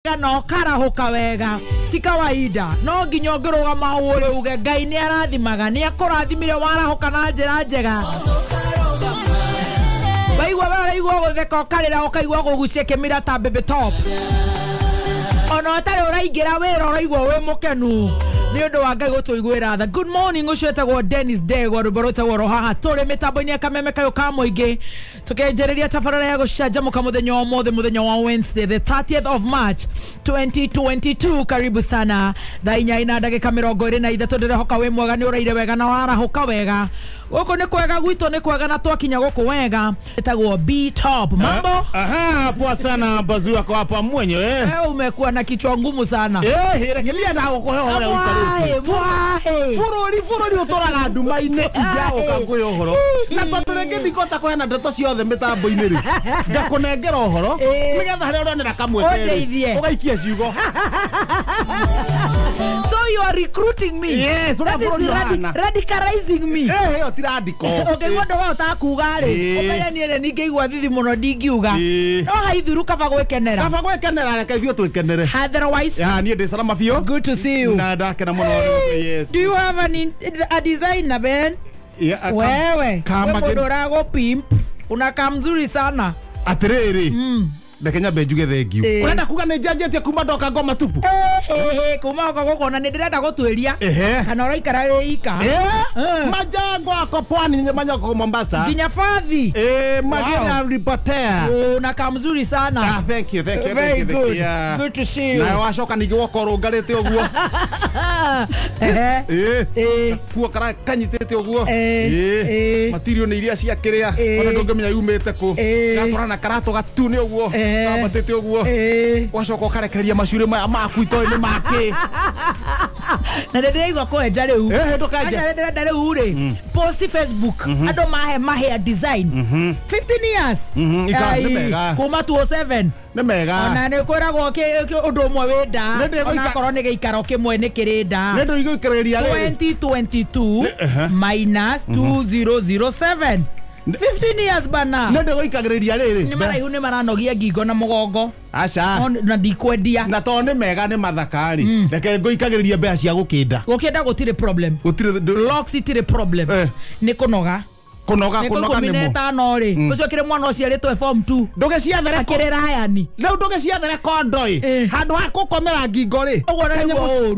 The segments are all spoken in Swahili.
no karahuka wega ti kawaida no nginya ngiruga mahure uge Ngai ni arathimaga ni akurathimire warahuka na njira njega baigwa gutheka ukarira ukaigwa gugucia kimira ta baby top ona atari uraingira wira uraigwa wi mukenu ni undu wa Ngai gutuigwira tha. Good morning ucwetagwo Dennis Degwa ruborote woro haha turi mitambo-ini akameme kayo ka muingi tukenjereria tabarara ya gucanjamuka muthenya wa mothe muthenya wa Wednesday the 30th of March 2022. Karibu sana thainya ina ndagika 23 ndirehoka wi mwega ni uraire wega na warahuka wega guku ni kwega gwitu ni kwega na twakinya guku wega etagwo B Top mambo. Aha, poa sana bazu wako hapa mwenyewe. Umekuwa na kichwa ngumu sana. Rekelia na gukuhora ukaruka. Furori utoraga nduma-ini igao kaguyo horo. Na tondu renge ndikota kuhena ndeto ciothe mitambo-ini ri. Ngakunengera uhoro nigetha haria uronera kamwete. Ugaikia ciugo. So you are recruiting me? Yes, that is radicalizing me. Yo ti radical. Okay, what do you takuga ri? Umenya ni ni ngeigwa thithi muno ndingiuga. No haithuru kaba gwekenera. Kaba gwekenera reke ithuĩ twikenere. Otherwise, ni ndicama biũ. Good to see you. Na ndakena muno. Yes. Do you have a designer Ben? Yeah. Wewe. Kama ndora pimp. Unakaa mzuri sana. Atiriri. Ndekenya benjuge thengiu. Urenda kuga ni njanjetie kuma ndoka ngoma tupu. Kuma uko na ndirenda gutwiria. Kana uraikara ika. Majango ako pwani manyako Mombasa. Nginya fathi. Magera reporter. Unakaa mzuri sana. Thank you. Very good. Yeah. Good to see you. Na wacoka ningi woko rungarite uguo. Kuo kara kanyitete uguo. Material ni iria cia kiria. Ona ndungimenya yumite ku. Gatorana karato gatune uguo. Abatete uguo. Wacoka karekereria macure maya maku itoini make. Na ndirigwa kwenja riu. Ndukaja. Acha ndirenda riu ri. Post Facebook. Ando mahe design. 15 years. Mega. Kuma 207. Ni mega. Ona ni kwiragwo undu umwe wenda. Ona korwo ni giikaro kimwe ni kirida. Ndio igikereria ri. 2022 minus 2007. 15 years bana. Nende goikagereria riri. Ni maraihu ni maranogia ngingo na mugongo. Acha. Na ndikwendia. Na to ni mega ni mathakari. Reke goikagereria mbeca cia gukinda. Gukinda gutire problem. Gutire locks itire problem. Ni kunoga. Kunoga ni mo. Tano ri. Ucio kire mwana ucio ritwe form 2. Ndoge ciathere akire rayani. Leo ndoge ciathere kondoi. Handu ha gukomera ngingo ri.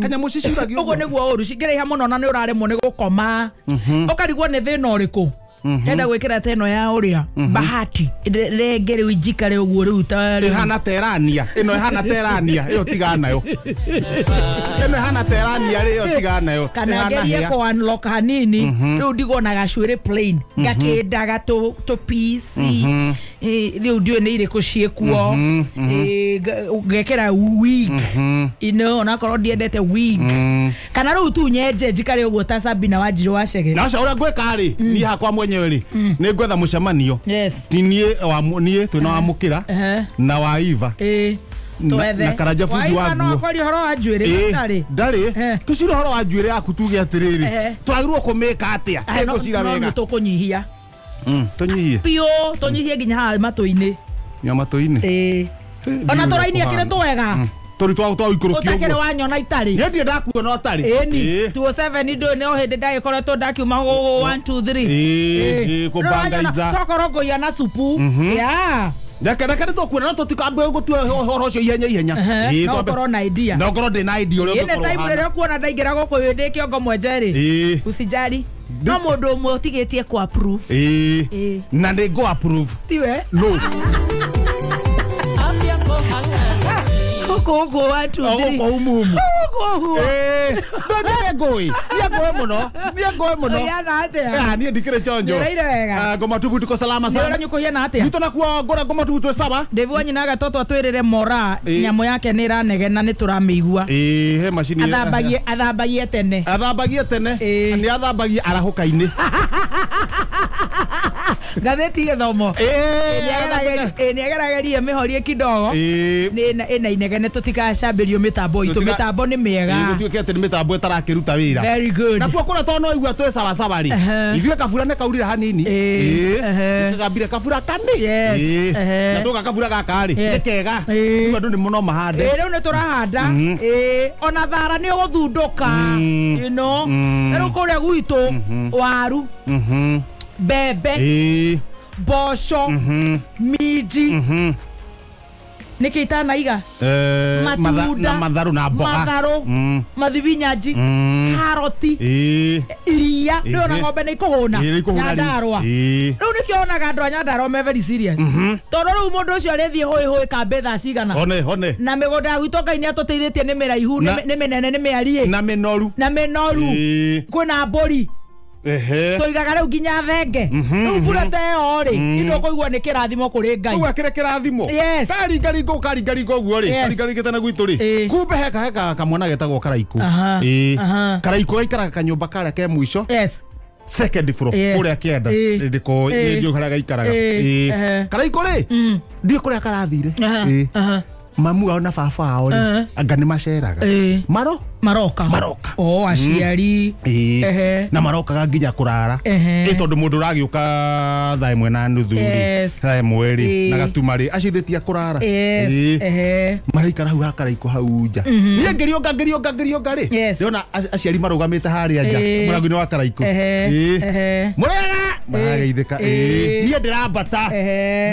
Kanya mucicuragio. Ugo niguo uru. Cingire muno na ni uraremwo ni gukoma. Ukarigwo ni thina uriku. Enda gwikira teno ya uria bahati regere wijikare uguo riu ta ihana terania ino ihana terania iyo tigana yo ino ihana terania ri iyo tigana yo kana gerie ko unlock hanini riu ndigo na gacwire plain gakindaga to PC riu ndio ni ire kuciekuo gekera wig ino na korwo ndiendete wig kana riu tu nyenje njikare uguo ta Sabina Wanjiru wa Chege na ura gweka ri ni hakwa mwenyewe ri ni gwetha mucemanio ti nie twina wa mukira na wa Iva na karaja fundi wa guo kwari horo wa njwire ndari tucira horo wa njwire yaku tuge atiriri twagirwo kumeka atia ekucira wega no tukunyihia tunyihie pio tunyihie nginya ha matu-ini nyamatu-ini ona turaini akire twega tori twa ikurukio utakere wanyona itari yendie ndakuona atari ni 27 ndo no hede dai koreto ndakiuma 1 2 3 kubangaiza tokorogo ya na supu ya Ndakere to kuona to tikambe gutu horo cio ihenya no korwo na idea no korwo de na idea uri ukorwo ine time rero kuona ndaingira goko wende kiongo mwenjeri usijari no mundu umwe utigitie ku approve na they go approve tiwe no Koko watu ndiri koko umumu ndone ngoi ya goe muno yana atia ni ndikire chonjo ngoma tubu tuko salama sana nyuko hiana atia nitona kwa ngoma tubu tu saba Devi wanyi naga toto atwirire mora nyamo yake ni ranegena ni turamigua he machine athambagie tene ni athambagie arahuka-ini Gatheti githomo. Ni agerageria mihorie kidogo. Ina inegene tutikacambirio mitambo itu mitambo ni miega. Tutuike ati mitambo itarakiruta wira. Very good. Na kwa kuna tono igua twe sawa sawa ri. Ithue kabura ne kaurire hanini. Tukagambire kabura kani. Na tuka kabura gaka ri. Nikega. Andu ni muno mahande. Riu ni turahanda. Ona thara ni uguthunduka. You know. Riu kuria gwitu waru. Bebe. Bosho. Miji. Nikita na iga matunda matharu na mboga matharu mathibinyaji karoti iria ndo na ngombe ni kuhuna nyandarwa riu nikionaga andu nyandarwa me very serious tondu riu mundu ucio arithie hoi kambe thaa cigana hone na migunda ya gwitu Ngai ni atuteithitie ni miraihu ni minene ni miarie na minoru kwina mburi toigaga riu nginya thenge riu mbura teo ri indo kuigua ni kirathimo kuri Ngai kuigua kire kirathimo karingaringo guo ri karingaringite na gwitu ri kumbe heka kamwana getagwo Karaiku Karaiku gaikaraga kanyumba karia ke mwisho second floor kuria kienda ndiko ndio karia gaikaraga Karaiku ri ndio kuria karathire mamu ao na baba ao ri anga ni maceraga maroka aciari na maroka nginya kurara tondu mundu ragiuka thaa imwe na nuthu thaa imwe ri na gatumari acithitie kurara maraikara hau Karaiku hau nja nie ngerionga ri ndona aciari marugamite haria nja murangu-ini wa Karaiku murega marageithika nie ndirambata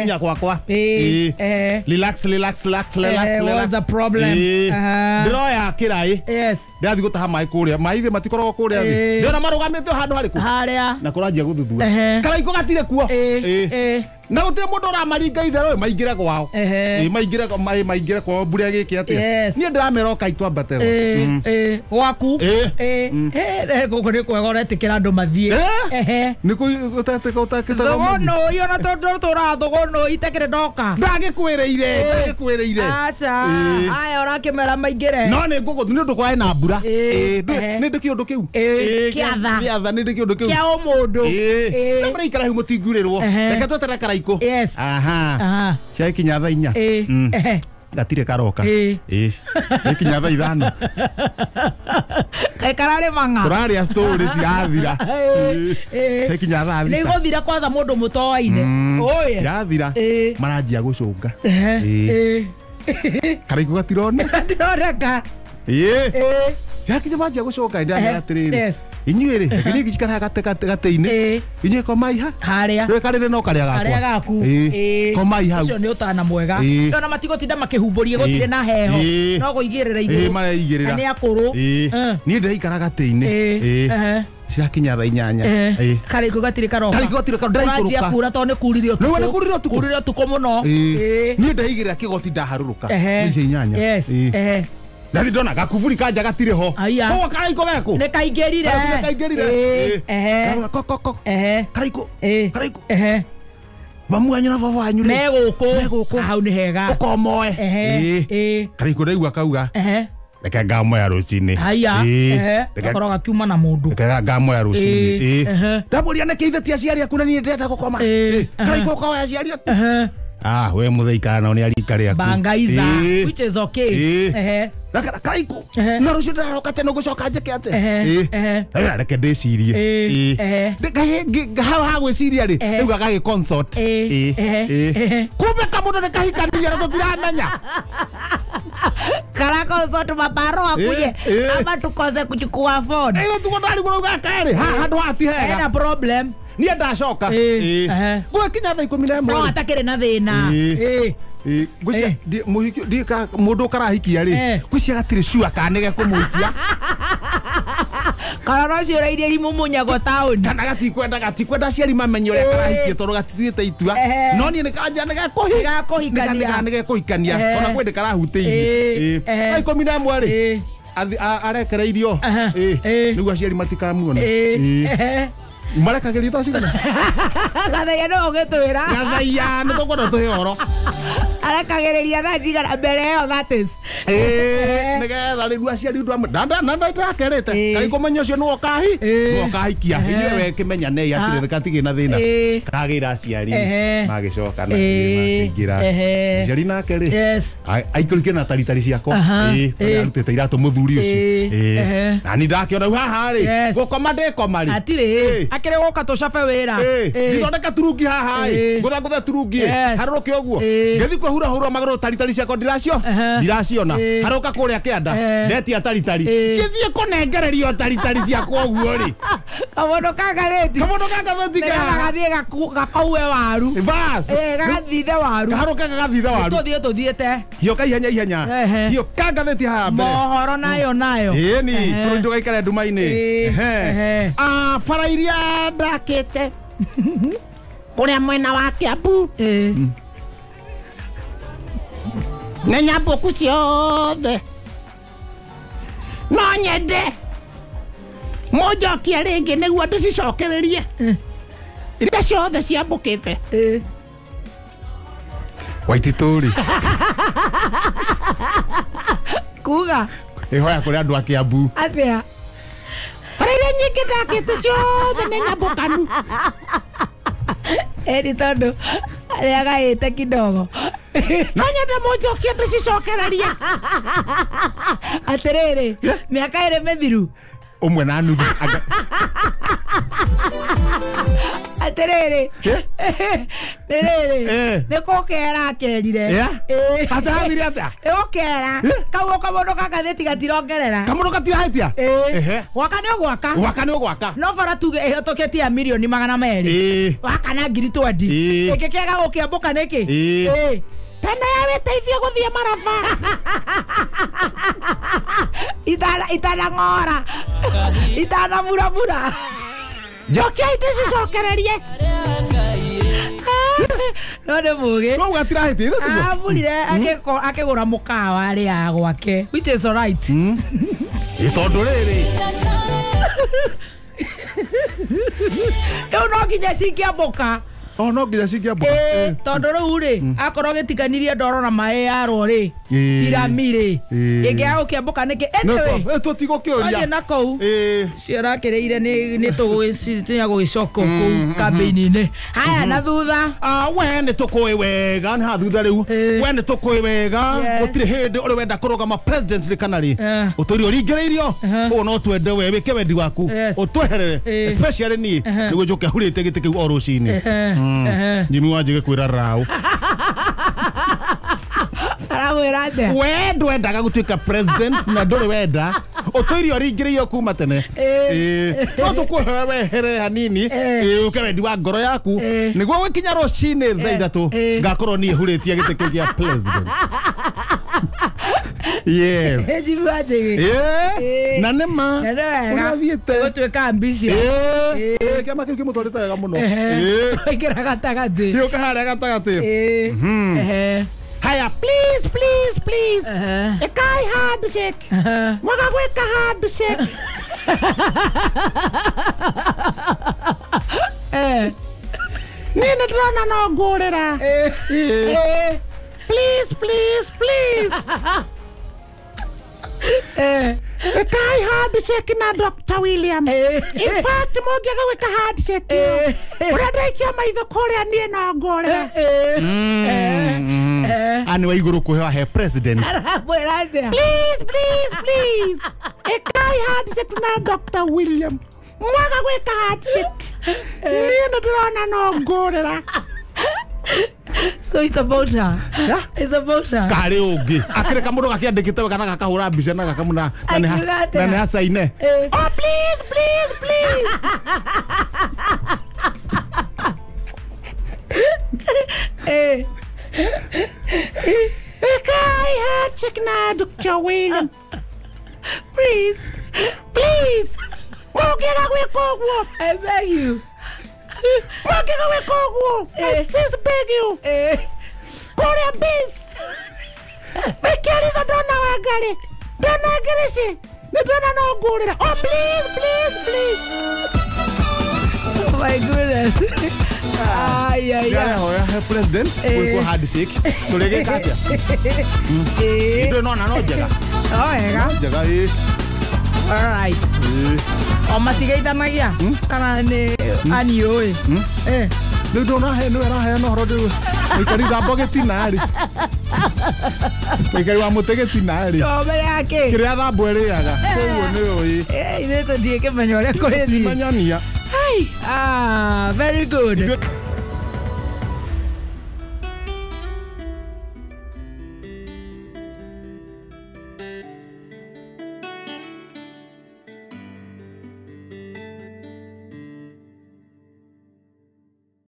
nginya gwakwa relax what's the problem ndiroya kirai ndathi gutaha mai kuria maithe matikoragwo kuria thi ndona marugamite handu hariku haria na kuranjia guthuthura Karaiku gatire kuo na gutire mundu uramaringa itherũ maingire kwao maingire kwao mbura giki atia nie ndiramera kaitwa batero gwaku guku ni kwega uretikira andu mathie ni kutateka utakita thogono yo na tondu turathogono itekire ndoka ndagikwireire aca aya urakimera maingire no ni ngugu ni ndu kwae na mbura ni ndi kiundu kiu kiatha ni ndi kiundu kiu kia umundu na muraikara hu mutingurirwo reke twetere Karaiku cia kinya thaa 4 gatire karoka kinya thaa 5 karare manga turaria stories yathira kinya thaa 5 ni guthira kwanza mundu mutoaine yathira maranjia gucunga Karaiku gatirone ndironeka yakinya manjia gucoka ndania atiriri inyuiri ngiri gikara gate-ini inye komaiha haria rwe karire no karia gaku komaiha ucio ni utana mwega ndona matigotinda makihumburie gutire na heho no guigirira iguru maraigirira ni akuru ni ndiraikara gate-ini cirakinya thaa 8 Karaiku gatire karoka ndiraikuruka kura to ni kurire utuku muno ni ndaigirira kigoti ndaharuruka ni 8 na ndona gakuvuri kanja gatire ho ko Karaiku gako ne kaingirire Karaiku mamu anyu na baba anyu meguku hau ni hega ukomoe Karaiku ndaigua kauga reke ngamoya rucini akoroga kiuma na mundu reke ngamoya rucini ndamuria ne kiithetia aciari aku na nie ndenda gukoma Karaiku ukoya aciari aku we mutheikana no ni arika riaku bangaiza which is okay Karaiku na rucio ndaroka tene gucoka njeke ate reke ndicirie ha gwiciria ri riu gagagi consort kumbe kamundu ni kahikania na tutiramenya Karaconsort maparo akuje ama tukoze kuchukua phone tuko ndari kuruga kare handu hati hega ena problem nie ndacoka gwe kinya thaa 11 no atakire na thina gucia muhikio ndika mundu karahikia ri gucia gatire sure kanege kumuhikia karara ciora iria rimumunyagwo town kana gatikwenda ciari mamenye uria karahikia tondu gatituite itua no nie nikanja nege kuhikania ona kwende karahutiirie 11 ri arekereirio niguo aciari matikamuona marekageria thaa cigana gathaia no gitwira gathaia nä tåkwenda tå he oro Arakagereria tha cigana mbere ĩyo that is. Nĩgetha rĩu aciari ndu nanda ndakerete kai kũmenya ũcio nĩwe ũkahikia inyuĩ kĩmenyane atirĩ katigĩ na thĩna kagĩra aciari magĩcoka na makĩingĩra aciari nake rĩ aikũrĩke na taritari ciakwa arutĩte iratũ mũthuri ũcio na nĩ ndakĩona haha rĩ gũkoma ndĩkoma rĩ atirĩ akĩrĩ gũka tũcabe wĩra ngĩthondeka turungi haha ngũthangũthe turungi harũrũke ũguo ngĩthi kwĩhurahura magũrũ taritari ciakwa ndiraciona harũka kũrĩa kĩanda ndetia taritari ngĩthiĩ kũnengererio taritari ciakwa ũguo rĩ kamondo kagathĩti gagathiĩ gakauwe waru gagathithe waru harũka gagathithe waru tũthiĩte hiũka ihenya hiũ kagathĩti haha mbere mohoro nayo ĩni bũrũri ndũgaikare nduma-inĩ bara iria ndakĩte kũrĩa mwena wa Kiambu nĩ nyambũku ciothe no nyende mũnjokie rĩngĩ nĩguo ndĩcicokererie iria ciothe ciambũkĩte Waititũ rĩ kuga ĩhoya kũrĩ andũ a Kiambu atĩa bara iria nyingĩ ndakĩte ciothe nĩ nyambũkanu eni tondũ arĩa gaĩte kidogo no nyende mũnjokie ndĩcicokererie atĩrĩrĩ mĩaka ĩrĩ mĩthiru ũmwe na nuthu atĩrĩrĩ nĩ kũkera akerire atathire atĩa ũkera kaguo kamondo kagathĩti gatirongerera kamondo gatirahetia gwaka nĩ ũgwaka no bara tuge ĩhetũkĩtie ya mirioni 200 waka na 20 ĩngĩkĩaga gũkĩambũka nĩkĩ tena yawĩteithia gũthiĩ maraba itanang'ora itanamuramura njokia ndĩcicokererie no nĩ mũgĩ no gatirahetie amburire akĩgũra mũkawa rĩa gwake which is alright tondũ rĩrĩ rĩu no nginya cingĩambũka no nginya cingĩambũka tondũ rĩu rĩ akorwo gĩtikanirie ndoro na maĩ yarwo rĩ iramire ĩngĩaga gũkĩambũka nĩkĩ tũtigũkĩũria na kũu ciarakĩrĩire nĩ tũgũgĩcoka kũu kambĩini-inĩ haya na thutha we nĩ tũkũĩ wega nĩ ha thutha rĩu we nĩ tũkũĩ wega gũtirĩ hĩndĩ ũrĩ wenda kũrũgama president kana rĩ ũtũri ũringĩrĩirio ũguo no twende we wĩke wendi waku ũtweherere especially niĩ nĩguo njũke hurĩte gĩtĩ kĩu o rũcinĩ Jimmy Wanjigi kwĩra raũ aramwĩra atĩa we ndwendaga gũtuĩka president na ndũrĩ wenda ũtũirio ũringĩrĩirio kuma tene no tũkũhe wehere hanini ũke wendi wa ngoro yaku nĩguo gũkinya rũcinĩ thaa ithatũ ngakorwo niĩ hurĩtie gĩtĩ kĩu gĩa president yes Jimmy Wanjigi na nĩma ũrathiĩte gũtuĩka ambition kĩama kĩu kĩmũtwarĩte wega mũno ĩkĩra gatagatĩ gĩũka harĩa gatagatĩ haya please ekai handshake mwaga gwĩka handshake niĩ nĩ ndĩrona no ngũrĩra please ekai handshake na Dr. William in fact mũngĩaga gwĩka handshake ũrĩa ndaikia maitho kũrĩa niĩ no ngũrĩra ani wa igũrũ kũhewa he president please ekai handshake na Dr. William mwaga gwĩka handshake niĩ nĩ ndĩrona no ngũrĩra so it's about her kari ungi akire kamundu gakiandikite we kana gakahura mbica na gakamuna na ne hasaine oh please ekai handshake na Dr. William please mwaga gwĩka ũguo I beg you Mwakega weko guo. I just beg you. Korea base. Mekeri the dona wagari. Dona garishi. The dona no gurira. Oh please. Oh my goodness. Ai ai ai. Hoya president kwa handshake. Tulege katia. Ndio no njega. Njega All right. O matigeithanagia kana ni ani oi. Ndio no he no era no horo ikari thabo getinari. Ikari wa mutegetinari. Tobe yake. Kiria thabo eriaga. Koguo ni oi. Ine to die ke menyo le ko ni. Manyania. Very good.